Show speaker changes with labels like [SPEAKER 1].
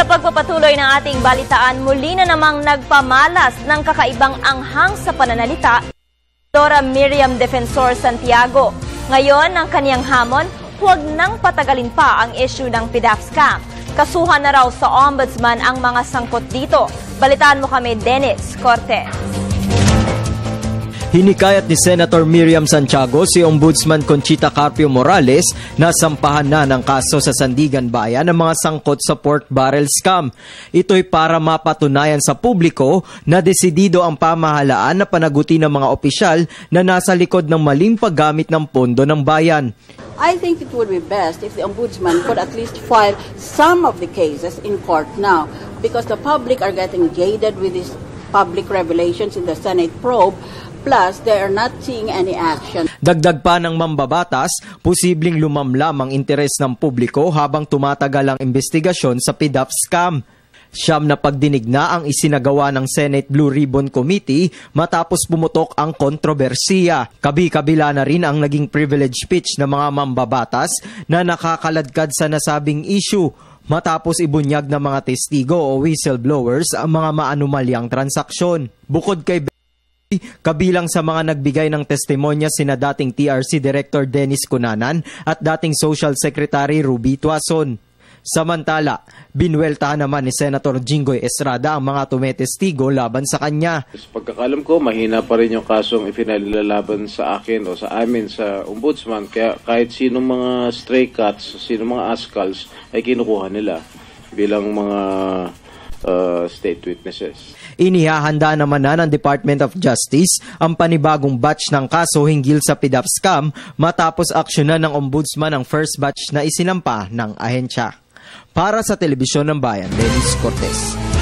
[SPEAKER 1] Sa pagpapatuloy ng ating balitaan, muli na namang nagpamalas ng kakaibang anghang sa pananalita, Dora Miriam Defensor Santiago. Ngayon, ang kaniyang hamon, huwag nang patagalin pa ang issue ng PDAP scam. Kasuhan na raw sa ombudsman ang mga sangkot dito. Balitaan mo kami, Dennis Cortez.
[SPEAKER 2] Hinikayat ni Senator Miriam Santiago si Ombudsman Conchita Carpio Morales na sampahan na ng kaso sa Sandigan Bayan ng mga sangkot sa pork barrel scam. Ito'y para mapatunayan sa publiko na desidido ang pamahalaan na panagutin ng mga opisyal na nasa likod ng maling paggamit ng pondo ng bayan.
[SPEAKER 3] I think it would be best if the Ombudsman could at least file some of the cases in court now, because the public are getting jaded with these public revelations in the Senate probe. Plus, they are not seeing any action.
[SPEAKER 2] Dagdag pa ng mambabatas, posibleng lumamlam ang interes ng publiko habang tumatagal ang investigasyon sa PDAP scam. Siyam na pagdinig na ang isinagawa ng Senate Blue Ribbon Committee matapos pumutok ang kontrobersiya. Kabi-kabila na rin ang naging privilege speech ng mga mambabatas na nakakaladkad sa nasabing issue matapos ibunyag ng mga testigo o whistleblowers ang mga maanumalyang transaksyon. Bukod kay kabilang sa mga nagbigay ng testimonya sina dating TRC Director Dennis Cunanan at dating Social Secretary Ruby Tuason. Samantala, binweltahan naman ni Senator Jinggoy Estrada ang mga tumetestigo laban sa kanya.
[SPEAKER 4] Pagkakalam ko, mahina pa rin yung kasong ifinalilalaban sa akin o sa amin sa Ombudsman. Kaya kahit sinong mga stray cats, sinong mga ascals ay kinukuha nila bilang mga state witnesses.
[SPEAKER 2] Inihahanda naman na ng Department of Justice ang panibagong batch ng kaso hinggil sa PDAP scam matapos aksyonan ng Ombudsman ang first batch na isinampa ng ahensya. Para sa Telebisyon ng Bayan, Dennis Cortez.